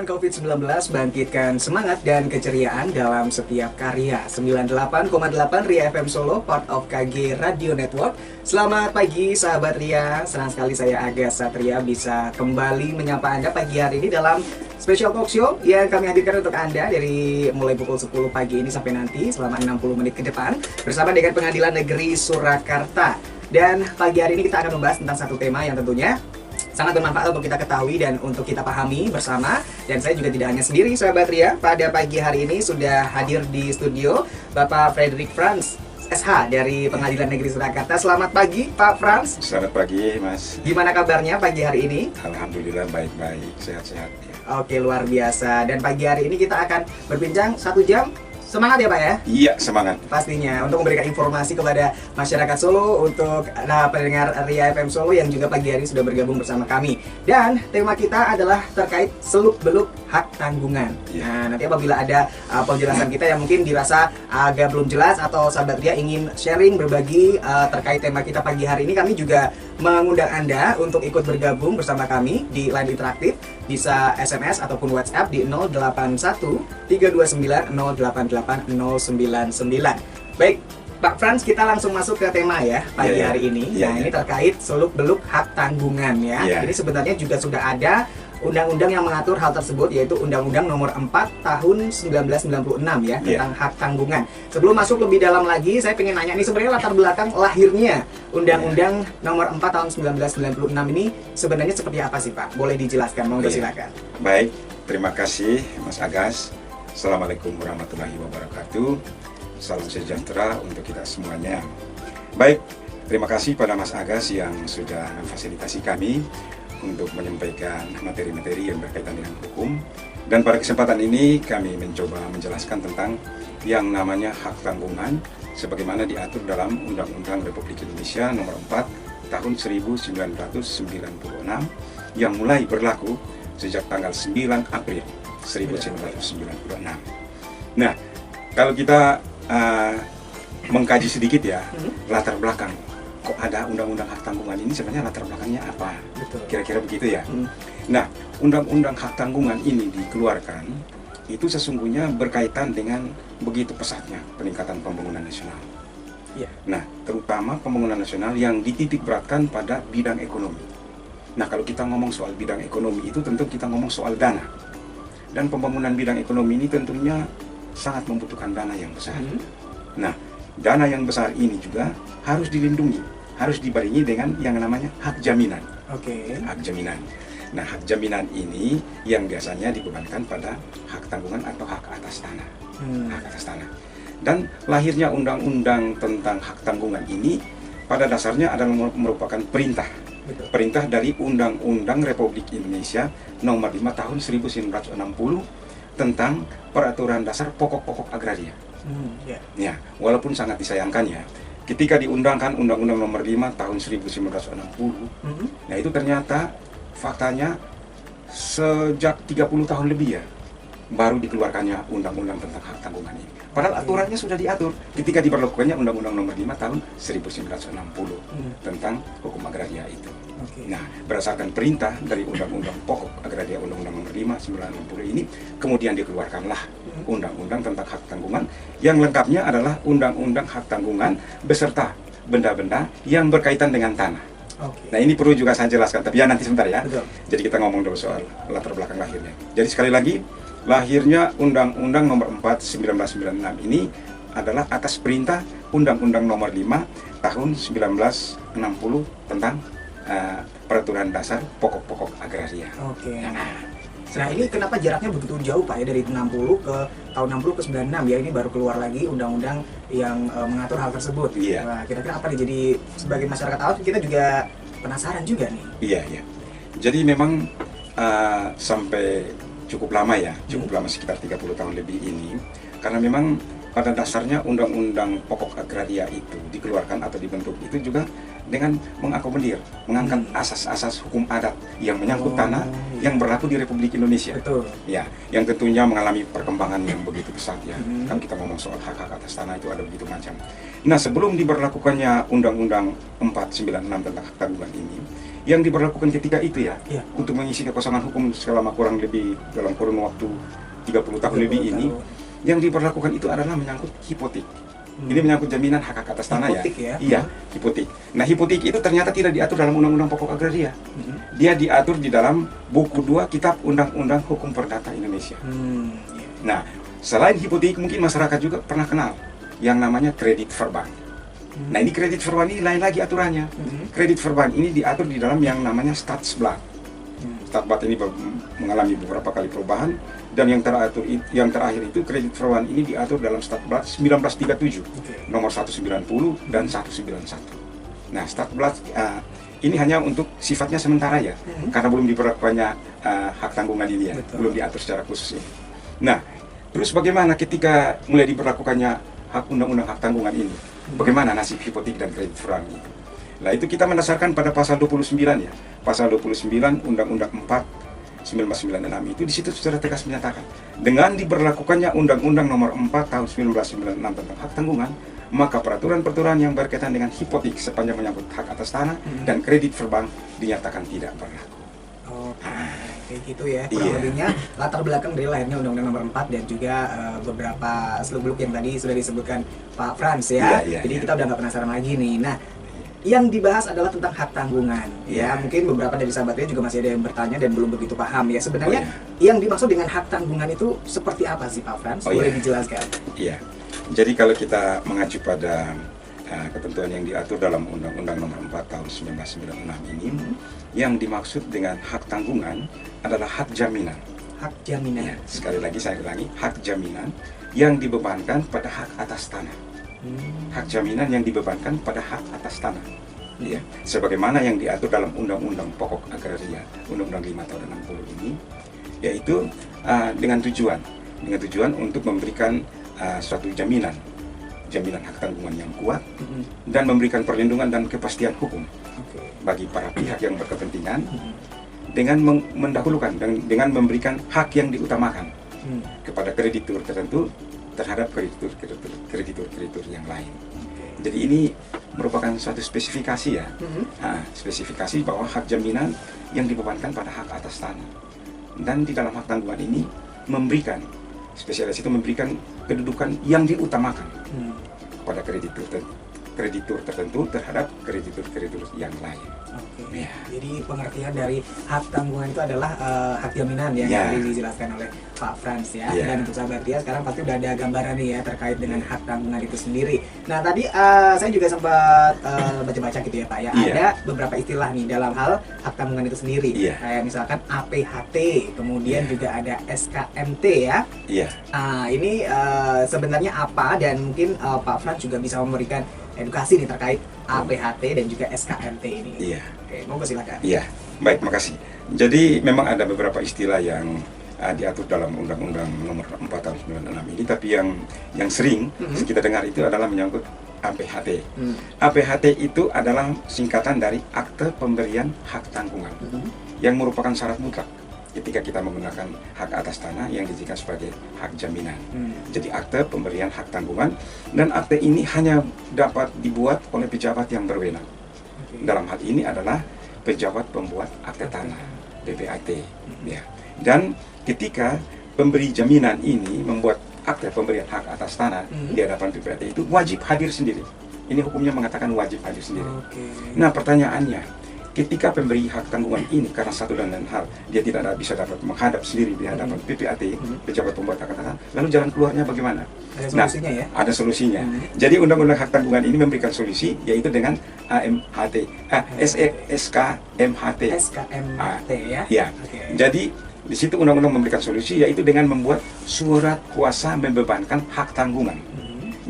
melawan COVID-19, bangkitkan semangat dan keceriaan dalam setiap karya. 98,8 Ria FM Solo, part of KG Radio Network. Selamat pagi sahabat Ria, senang sekali saya Agas Satria bisa kembali menyapa Anda pagi hari ini dalam special talk show yang kami hadirkan untuk Anda dari mulai pukul 10 pagi ini sampai nanti selama 60 menit ke depan bersama dengan Pengadilan Negeri Surakarta. Dan pagi hari ini kita akan membahas tentang satu tema yang tentunya sangat bermanfaat untuk kita ketahui dan untuk kita pahami bersama. Dan saya juga tidak hanya sendiri sahabat Ria. Pada pagi hari ini sudah hadir di studio Bapak Frederick Franz SH dari Pengadilan Negeri Surakarta. Selamat pagi Pak Franz. Selamat pagi Mas. Gimana kabarnya pagi hari ini? Alhamdulillah baik-baik, sehat-sehat. Oke, luar biasa. Dan pagi hari ini kita akan berbincang 1 jam. Semangat ya Pak ya? Iya, semangat. Pastinya untuk memberikan informasi kepada masyarakat Solo, untuk pendengar Ria FM Solo yang juga pagi hari sudah bergabung bersama kami. Dan tema kita adalah terkait seluk-beluk hak tanggungan. Nah, nanti apabila ada penjelasan kita yang mungkin dirasa agak belum jelas atau sahabat Ria ingin sharing, berbagi terkait tema kita pagi hari ini, kami juga mengundang Anda untuk ikut bergabung bersama kami di line interaktif. Bisa SMS ataupun WhatsApp di 081 329 088 099. Baik, Pak Franz, kita langsung masuk ke tema ya pagi hari ini. Nah, ini terkait seluk-beluk hak tanggungan ya. Ini sebenarnya juga sudah ada undang-undang yang mengatur hal tersebut, yaitu Undang-Undang Nomor 4 Tahun 1996 ya, tentang hak tanggungan. Sebelum masuk lebih dalam lagi, saya pengen nanya nih, sebenarnya latar belakang lahirnya Undang-Undang Nomor 4 Tahun 1996 ini sebenarnya seperti apa sih Pak? Boleh dijelaskan, monggo silakan. Baik, terima kasih Mas Agas. Assalamualaikum warahmatullahi wabarakatuh. Salam sejahtera untuk kita semuanya. Baik, terima kasih pada Mas Agas yang sudah memfasilitasi kami untuk menyampaikan materi-materi yang berkaitan dengan hukum. Dan pada kesempatan ini kami mencoba menjelaskan tentang yang namanya hak tanggungan sebagaimana diatur dalam Undang-Undang Republik Indonesia Nomor 4 Tahun 1996 yang mulai berlaku sejak tanggal 9 April 1996. Nah, kalau kita mengkaji sedikit ya latar belakang kok ada undang-undang hak tanggungan ini, sebenarnya latar belakangnya apa? Kira-kira begitu ya. Nah, undang-undang hak tanggungan ini dikeluarkan itu sesungguhnya berkaitan dengan begitu pesatnya peningkatan pembangunan nasional. Nah, terutama pembangunan nasional yang dititik beratkan pada bidang ekonomi. Nah, kalau kita ngomong soal bidang ekonomi itu tentu kita ngomong soal dana. Dan pembangunan bidang ekonomi ini tentunya sangat membutuhkan dana yang besar. Nah, dana yang besar ini juga harus dilindungi, harus dibarengi dengan yang namanya hak jaminan. Hak jaminan. Nah, hak jaminan ini yang biasanya dibebankan pada hak tanggungan atau hak atas tanah. Hak atas tanah. Dan lahirnya undang-undang tentang hak tanggungan ini pada dasarnya adalah merupakan perintah. Perintah dari Undang-Undang Republik Indonesia Nomor 5 Tahun 1960 tentang Peraturan Dasar Pokok-pokok Agraria. Ya, walaupun sangat disayangkan ya, ketika diundangkan Undang-Undang Nomor 5 Tahun 1960, nah itu ternyata faktanya sejak 30 tahun lebih ya, baru dikeluarkannya Undang-Undang tentang hak tanggungan ini. Padahal aturannya sudah diatur ketika diberlakukannya Undang-Undang Nomor 5 Tahun 1960 tentang hukum agraria itu. Nah, berdasarkan perintah dari Undang-Undang Pokok Agraria Undang-Undang Nomor 5 1960 ini, kemudian dikeluarkanlah Undang-Undang tentang hak tanggungan yang lengkapnya adalah Undang-Undang hak tanggungan beserta benda-benda yang berkaitan dengan tanah. Nah, ini perlu juga saya jelaskan, tapi ya nanti sebentar ya. Jadi kita ngomong dulu soal latar belakang lahirnya. Jadi sekali lagi, lahirnya Undang-Undang Nomor 4 1996 ini adalah atas perintah Undang-Undang Nomor 5 Tahun 1960 tentang Peraturan Dasar Pokok-pokok Agraria. Nah, ini kenapa jaraknya begitu jauh Pak ya, dari 60 ke tahun 60 ke 96 ya, ini baru keluar lagi undang-undang yang mengatur hal tersebut. Nah, kira-kira apa nih, jadi sebagai masyarakat awam kita juga penasaran juga nih. Iya. Jadi memang sampai cukup lama ya, cukup lama sekitar 30 tahun lebih ini, karena memang pada dasarnya Undang-Undang Pokok Agraria itu dikeluarkan atau dibentuk itu juga dengan mengakomodir, mengangkat asas-asas hukum adat yang menyangkut tanah yang berlaku di Republik Indonesia. Ya, yang tentunya mengalami perkembangan yang begitu pesat ya. Kan kita ngomong soal hak-hak atas tanah itu ada begitu macam. Nah, sebelum diberlakukannya Undang-Undang 496 tentang hak tanggungan ini, yang diberlakukan ketika itu ya, Iya. untuk mengisi kekosongan hukum selama kurang lebih dalam kurun waktu 30 tahun 30 lebih ini, tahun. yang diberlakukan itu adalah menyangkut hipotek. Ini menyangkut jaminan hak atas tanah Hipotek ya? Iya, hipotek. Nah, hipotek itu ternyata tidak diatur dalam Undang-Undang Pokok Agraria. Dia diatur di dalam buku 2 Kitab Undang-Undang Hukum Perdata Indonesia. Iya. Nah, selain hipotek mungkin masyarakat juga pernah kenal yang namanya kredit verban. Nah, ini kredit verban ini lain lagi aturannya. Kredit verban ini diatur di dalam yang namanya Stadsblad. Stadsblad ini mengalami beberapa kali perubahan, dan yang terakhir itu kredit verban ini diatur dalam Stadsblad 1937 nomor 190 dan 191. Nah, Stadsblad ini hanya untuk sifatnya sementara ya, karena belum diberlakukannya hak tanggungan ini ya, belum diatur secara khusus ini. Nah, terus bagaimana ketika mulai diberlakukannya hak undang-undang hak tanggungan ini? Bagaimana nasib hipotek dan kredit verban ini? Nah, itu kita mendasarkan pada pasal 29 ya. Pasal 29 Undang-Undang 4 1996 itu di situ secara tegas menyatakan, dengan diberlakukannya Undang-Undang Nomor 4 Tahun 1996 tentang hak tanggungan, maka peraturan-peraturan yang berkaitan dengan hipotek sepanjang menyangkut hak atas tanah dan kredit verban dinyatakan tidak berlaku. Kayak gitu ya, kurang lebihnya latar belakang dari lahirnya Undang-Undang Nomor 4 dan juga beberapa seluk-beluk yang tadi sudah disebutkan Pak Frans ya. Jadi kita udah nggak penasaran lagi nih. Nah, yang dibahas adalah tentang hak tanggungan. Ya, mungkin beberapa dari sahabatnya juga masih ada yang bertanya dan belum begitu paham ya. Sebenarnya yang dimaksud dengan hak tanggungan itu seperti apa sih Pak Frans? Boleh dijelaskan? Iya. Jadi kalau kita mengacu pada ketentuan yang diatur dalam Undang-Undang Nomor 4 Tahun 1996 ini, yang dimaksud dengan hak tanggungan adalah hak jaminan. Hak jaminan. Ya, sekali lagi saya ulangi, hak jaminan yang dibebankan pada hak atas tanah. Hak jaminan yang dibebankan pada hak atas tanah. Ya, sebagaimana yang diatur dalam Undang-Undang Pokok Agraria, Undang-Undang 5 tahun 60 ini, yaitu dengan tujuan untuk memberikan suatu jaminan hak tanggungan yang kuat dan memberikan perlindungan dan kepastian hukum bagi para pihak yang berkepentingan dengan mendahulukan dan dengan memberikan hak yang diutamakan kepada kreditur tertentu terhadap kreditur yang lain. Jadi ini merupakan suatu spesifikasi ya, spesifikasi bahwa hak jaminan yang dibebankan pada hak atas tanah. Dan di dalam hak tanggungan ini memberikan, spesialis itu memberikan kedudukan yang diutamakan kepada kreditur tertentu terhadap kreditur yang lain. Ya. Jadi pengertian dari hak tanggungan itu adalah hak jaminan yang tadi dijelaskan oleh Pak Frans ya. Dan untuk sahabat Ria sekarang pasti udah ada gambaran nih ya terkait dengan hak tanggungan itu sendiri. Nah tadi saya juga sempat baca-baca gitu ya Pak ya. Ada beberapa istilah nih dalam hal hak tanggungan itu sendiri. Kayak misalkan APHT, kemudian juga ada SKMT ya. Ini sebenarnya apa, dan mungkin Pak Frans juga bisa memberikan edukasi nih terkait APHT dan juga SKMT ini. Oke, monggo silakan. Baik, makasih. Jadi memang ada beberapa istilah yang diatur dalam Undang-Undang Nomor 4 Tahun 96 ini, tapi yang sering kita dengar itu adalah menyangkut APHT. APHT itu adalah singkatan dari Akte Pemberian Hak Tanggungan, yang merupakan syarat mutlak ketika kita menggunakan hak atas tanah yang dijadikan sebagai hak jaminan. Jadi akte pemberian hak tanggungan, dan akte ini hanya dapat dibuat oleh pejabat yang berwenang. Dalam hal ini adalah pejabat pembuat akte tanah, PPAT. Dan ketika pemberi jaminan ini membuat akte pemberian hak atas tanah di hadapan PPAT itu wajib hadir sendiri. Ini hukumnya mengatakan wajib hadir sendiri. Nah, pertanyaannya, ketika pemberi hak tanggungan ini karena satu dan lain hal dia tidak bisa dapat menghadap sendiri di hadapan PPAT, pejabat pembuat hak tanah, lalu jalan keluarnya bagaimana? Ada solusinya ya? Ada solusinya. Jadi Undang-Undang Hak Tanggungan ini memberikan solusi, yaitu dengan SKMHT. SKMHT ya? Jadi di situ Undang-Undang memberikan solusi, yaitu dengan membuat surat kuasa membebankan hak tanggungan.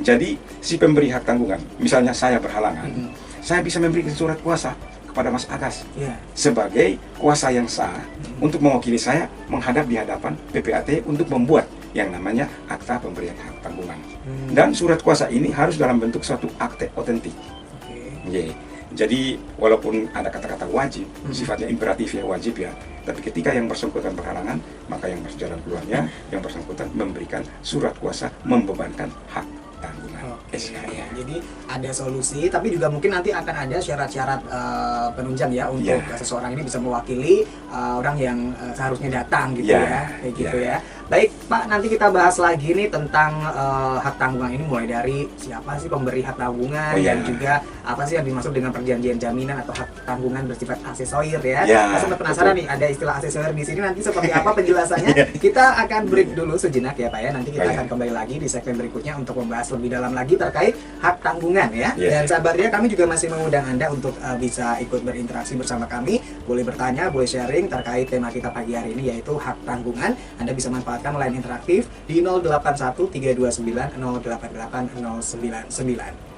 Jadi si pemberi hak tanggungan, misalnya saya berhalangan, saya bisa memberikan surat kuasa kepada Mas Agas sebagai kuasa yang sah untuk mewakili saya menghadap di hadapan PPAT untuk membuat yang namanya akta pemberian hak tanggungan. Dan surat kuasa ini harus dalam bentuk suatu akte otentik. Jadi walaupun ada kata-kata wajib, sifatnya imperatif ya, wajib ya, tapi ketika yang bersangkutan berhalangan, maka yang jalan keluarnya yang bersangkutan memberikan surat kuasa membebankan hak tanggungan Oke, SKY. jadi ada solusi, tapi juga mungkin nanti akan ada syarat-syarat penunjang ya untuk seseorang ini bisa mewakili orang yang seharusnya datang gitu ya, kayak gitu ya. Baik Pak, nanti kita bahas lagi nih tentang hak tanggungan ini, mulai dari siapa sih pemberi hak tanggungan dan juga apa sih yang dimaksud dengan perjanjian jaminan atau hak tanggungan bersifat aksesorir ya. Saya sempat penasaran nih, ada istilah aksesorir di sini, nanti seperti apa penjelasannya? Kita akan break dulu sejenak ya Pak ya. Nanti kita akan kembali lagi di segmen berikutnya untuk membahas lebih dalam lagi terkait hak tanggungan ya. Dan sabarnya kami juga masih mengundang Anda untuk bisa ikut berinteraksi bersama kami. Boleh bertanya, boleh sharing terkait tema kita pagi hari ini, yaitu hak tanggungan. Anda bisa manfaatkan line interaktif di 081 329 088 099.